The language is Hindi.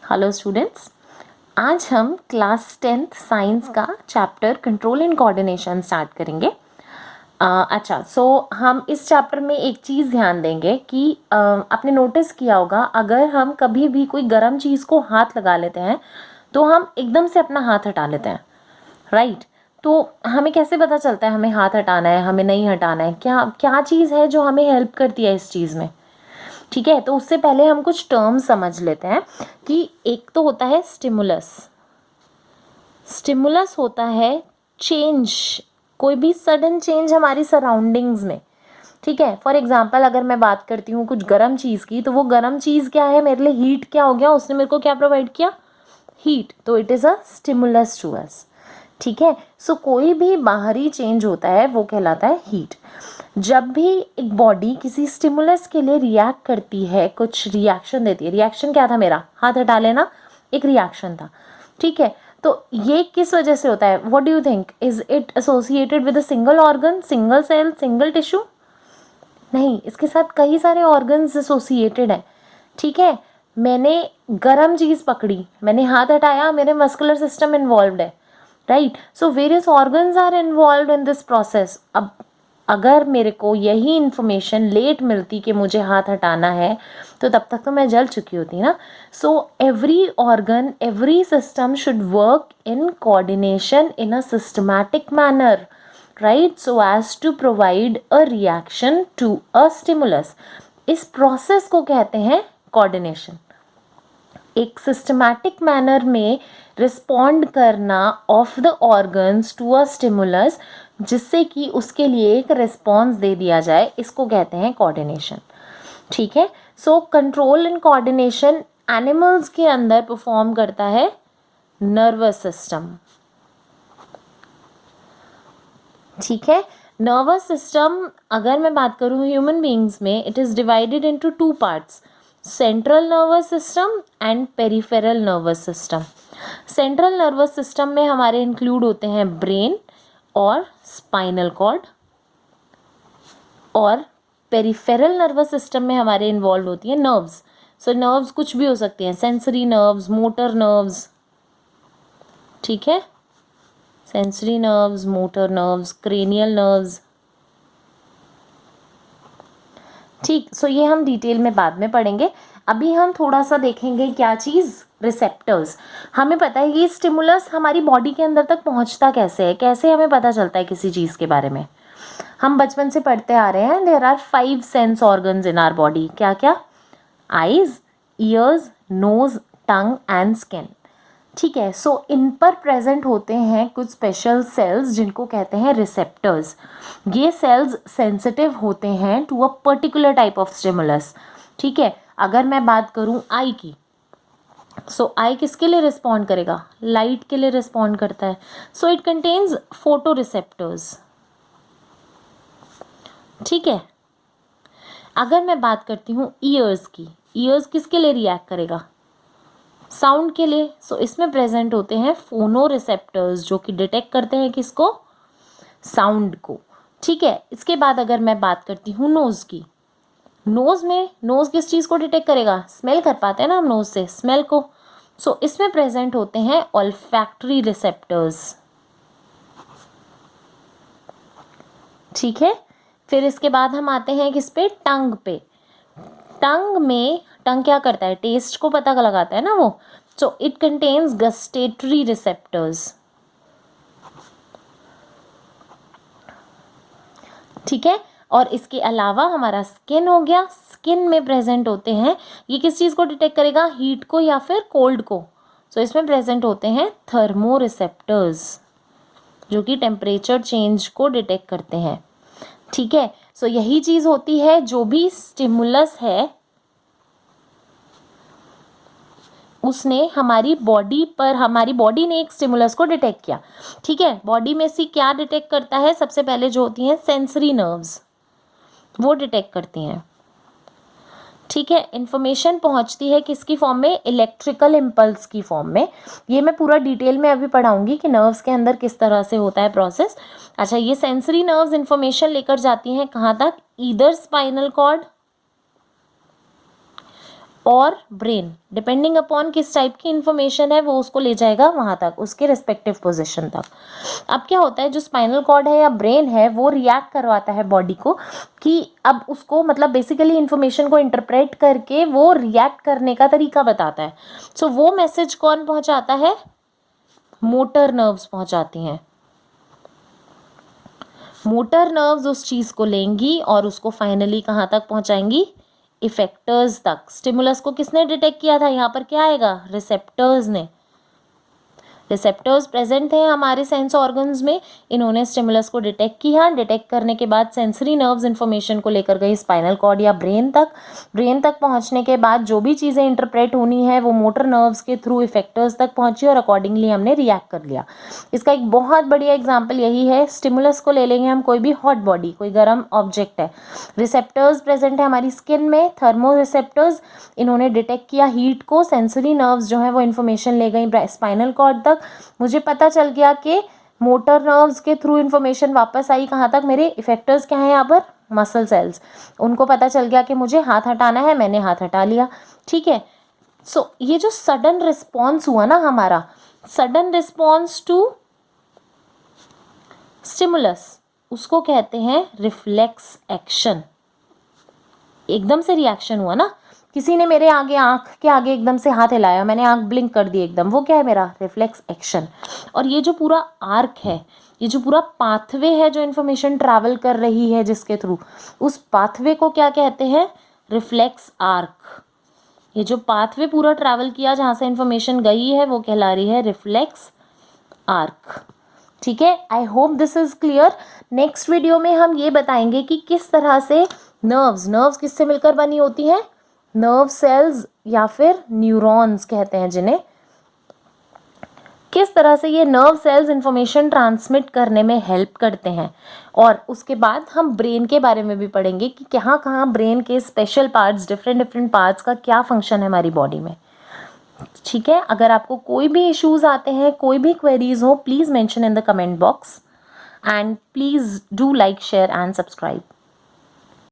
हेलो स्टूडेंट्स, आज हम क्लास 10th साइंस का chapter control and coordination start करेंगे। हम इस चैप्टर में एक चीज़ ध्यान देंगे कि आपने नोटिस किया होगा, अगर हम कभी भी कोई गर्म चीज़ को हाथ लगा लेते हैं तो हम एकदम से अपना हाथ हटा लेते हैं, राइट? तो हमें कैसे पता चलता है हमें हाथ हटाना है, हमें नहीं हटाना है? क्या क्या चीज़ है जो हमें हेल्प करती है इस चीज़ में? ठीक है, तो उससे पहले हम कुछ टर्म्स समझ लेते हैं कि एक तो होता है स्टिमुलस। स्टिमुलस होता है चेंज, कोई भी सडन चेंज हमारी सराउंडिंग्स में। ठीक है, फॉर एग्जांपल अगर मैं बात करती हूँ कुछ गर्म चीज़ की, तो वो गर्म चीज़ क्या है मेरे लिए? हीट। क्या हो गया? उसने मेरे को क्या प्रोवाइड किया? हीट। तो it is a stimulus to us. ठीक है, सो कोई भी बाहरी चेंज होता है वो कहलाता है हीट। जब भी एक बॉडी किसी स्टिमुलस के लिए रिएक्ट करती है, कुछ रिएक्शन देती है, रिएक्शन क्या था मेरा? हाथ हटा लेना एक रिएक्शन था। ठीक है, तो ये किस वजह से होता है? What do you think? Is it associated with a single organ, single cell, single tissue? नहीं, इसके साथ कई सारे ऑर्गन्स एसोसिएटेड है। ठीक है, मैंने गरम चीज़ पकड़ी, मैंने हाथ हटाया, मेरे मस्कुलर सिस्टम इन्वॉल्व है, right? So various organs are involve in this process. अब अगर मेरे को यही इन्फॉर्मेशन लेट मिलती कि मुझे हाथ हटाना है, तो तब तक तो मैं जल चुकी होती ना। So every organ, every system should work in coordination in a systematic manner, right, so as to provide a reaction to a stimulus. इस प्रोसेस को कहते हैं कोऑर्डिनेशन। एक सिस्टमैटिक मैनर में रिस्पॉन्ड करना of the organs to a stimulus, जिससे कि उसके लिए एक रिस्पॉन्स दे दिया जाए, इसको कहते हैं कोऑर्डिनेशन। ठीक है, so control and coordination animals के अंदर परफॉर्म करता है नर्वस सिस्टम। ठीक है, नर्वस सिस्टम अगर मैं बात करूँ ह्यूमन बींग्स में, it is divided into two parts, central nervous system and peripheral nervous system. Central nervous system में हमारे इंक्लूड होते हैं ब्रेन और स्पाइनल कॉर्ड, और पेरिफेरल नर्वस सिस्टम में हमारे इन्वॉल्व होती है नर्व्स। सो नर्व्स कुछ भी हो सकती हैं, सेंसरी नर्व्स, मोटर नर्व्स। ठीक है, sensory nerves, motor nerves, cranial nerves. ठीक, सो ये हम डिटेल में बाद में पढ़ेंगे। अभी हम थोड़ा सा देखेंगे क्या चीज़? रिसेप्टर्स। हमें पता है ये स्टिमुलस हमारी बॉडी के अंदर तक पहुंचता कैसे है, कैसे हमें पता चलता है किसी चीज़ के बारे में? हम बचपन से पढ़ते आ रहे हैं, there are 5 sense organs in our body. क्या क्या? Eyes, ears, nose, tongue and skin. ठीक है, सो इन पर प्रेजेंट होते हैं कुछ स्पेशल सेल्स जिनको कहते हैं रिसेप्टर्स। ये सेल्स सेंसिटिव होते हैं to a particular type of stimulus. ठीक है, अगर मैं बात करूं आई की, सो आई किसके लिए रिस्पॉन्ड करेगा? लाइट के लिए रिस्पॉन्ड करता है। So it contains photo receptors. ठीक है, अगर मैं बात करती हूँ ईयर्स की, ईयर्स किसके लिए रिएक्ट करेगा? साउंड के लिए। सो इसमें प्रेजेंट होते हैं फोनो रिसेप्टर्स, जो कि डिटेक्ट करते हैं किसको? साउंड को। ठीक है, इसके बाद अगर मैं बात करती हूँ नोज की, नोज में, नोज किस चीज़ को डिटेक्ट करेगा? स्मेल कर पाते हैं ना हम नोज से, स्मेल को। सो इसमें प्रेजेंट होते हैं ऑल्फैक्टरी रिसेप्टर्स। ठीक है, फिर इसके बाद हम आते हैं किस पे? टंग पे। टंग में, टंग क्या करता है? टेस्ट को पता लगाता है ना वो। So it contains gustatory receptors. ठीक है, और इसके अलावा हमारा स्किन हो गया। स्किन में प्रेजेंट होते हैं, ये किस चीज़ को डिटेक्ट करेगा? हीट को या फिर कोल्ड को। सो इसमें प्रेजेंट होते हैं थर्मो रिसेप्टर्स, जो कि टेम्परेचर चेंज को डिटेक्ट करते हैं। ठीक है, सो यही चीज़ होती है, जो भी स्टिमुलस है उसने हमारी बॉडी पर, हमारी बॉडी ने एक स्टिमुलस को डिटेक्ट किया। ठीक है, बॉडी में से क्या डिटेक्ट करता है? सबसे पहले जो होती हैं सेंसरी नर्व्स, वो डिटेक्ट करती हैं। ठीक है, इन्फॉर्मेशन पहुंचती है किसकी फॉर्म में? इलेक्ट्रिकल इम्पल्स की फॉर्म में। ये मैं पूरा डिटेल में अभी पढ़ाऊंगी कि नर्व्स के अंदर किस तरह से होता है प्रोसेस। अच्छा, ये सेंसरी नर्व्स इन्फॉर्मेशन लेकर जाती हैं कहाँ तक? ईदर स्पाइनल कॉर्ड और ब्रेन, डिपेंडिंग अपॉन किस टाइप की इंफॉर्मेशन है वो उसको ले जाएगा वहाँ तक, उसके रिस्पेक्टिव पोजीशन तक। अब क्या होता है, जो स्पाइनल कॉर्ड है या ब्रेन है वो रिएक्ट करवाता है बॉडी को कि अब उसको मतलब बेसिकली इंफॉर्मेशन को इंटरप्रेट करके वो रिएक्ट करने का तरीका बताता है। सो वो मैसेज कौन पहुँचाता है, मोटर नर्व्स पहुँचाती हैं। मोटर नर्व्स उस चीज़ को लेंगी और उसको फाइनली कहाँ तक पहुँचाएंगी, इफेक्टर्स तक। स्टिमुलस को किसने डिटेक्ट किया था, यहाँ पर क्या आएगा, रिसेप्टर्स ने। रिसेप्टर्स प्रेजेंट थे हमारे सेंस ऑर्गन्स में, इन्होंने स्टिमुलस को डिटेक्ट किया। डिटेक्ट करने के बाद सेंसरी नर्व्स इन्फॉर्मेशन को लेकर गई स्पाइनल कॉर्ड या ब्रेन तक। ब्रेन तक पहुंचने के बाद जो भी चीज़ें इंटरप्रेट होनी है वो मोटर नर्व्स के थ्रू इफेक्टर्स तक पहुंची और अकॉर्डिंगली हमने रिएक्ट कर लिया। इसका एक बहुत बढ़िया एग्जाम्पल यही है, स्टिमुलस को ले लेंगे हम, कोई भी हॉट बॉडी, कोई गर्म ऑब्जेक्ट है, रिसेप्टर्स प्रेजेंट है हमारी स्किन में, थर्मो रिसेप्टर्स, इन्होंने डिटेक्ट किया हीट को, सेंसरी नर्व्स जो है वो इन्फॉर्मेशन ले गई स्पाइनल कॉर्ड तक, मुझे पता चल गया कि मोटर नर्व्स के थ्रू इन्फॉर्मेशन वापस आई कहाँ तक, मेरे इफेक्टर्स क्या हैं यहाँ पर, मसल सेल्स, उनको पता चल गया कि मुझे हाथ हटाना है, मैंने हाथ हटा लिया। ठीक है, सो ये जो सडन रिस्पॉन्स हुआ ना हमारा, सडन रिस्पॉन्स टू स्टिमुलस, उसको कहते हैं रिफ्लेक्स एक्शन। एकदम से रिएक्शन हुआ ना, किसी ने मेरे आगे आंख के आगे एकदम से हाथ हिलाया, मैंने आंख ब्लिंक कर दी एकदम, वो क्या है, मेरा रिफ्लेक्स एक्शन। और ये जो पूरा आर्क है, ये जो पूरा पाथवे है जो इन्फॉर्मेशन ट्रैवल कर रही है जिसके थ्रू, उस पाथवे को क्या कहते हैं, रिफ्लेक्स आर्क। ये जो पाथवे पूरा ट्रैवल किया जहाँ से इन्फॉर्मेशन गई है वो कहला रही है रिफ्लेक्स आर्क। ठीक है, I hope this is clear. Next video में हम ये बताएंगे कि किस तरह से नर्व्स किससे मिलकर बनी होती हैं, नर्व सेल्स या फिर न्यूरॉन्स कहते हैं जिन्हें, किस तरह से ये नर्व सेल्स इंफॉर्मेशन ट्रांसमिट करने में हेल्प करते हैं। और उसके बाद हम ब्रेन के बारे में भी पढ़ेंगे कि कहाँ कहाँ ब्रेन के स्पेशल पार्ट्स, डिफरेंट पार्ट्स का क्या फंक्शन है हमारी बॉडी में। ठीक है, अगर आपको कोई भी इश्यूज आते हैं, कोई भी क्वेरीज हो, please mention in the comment box and please do like, share and subscribe.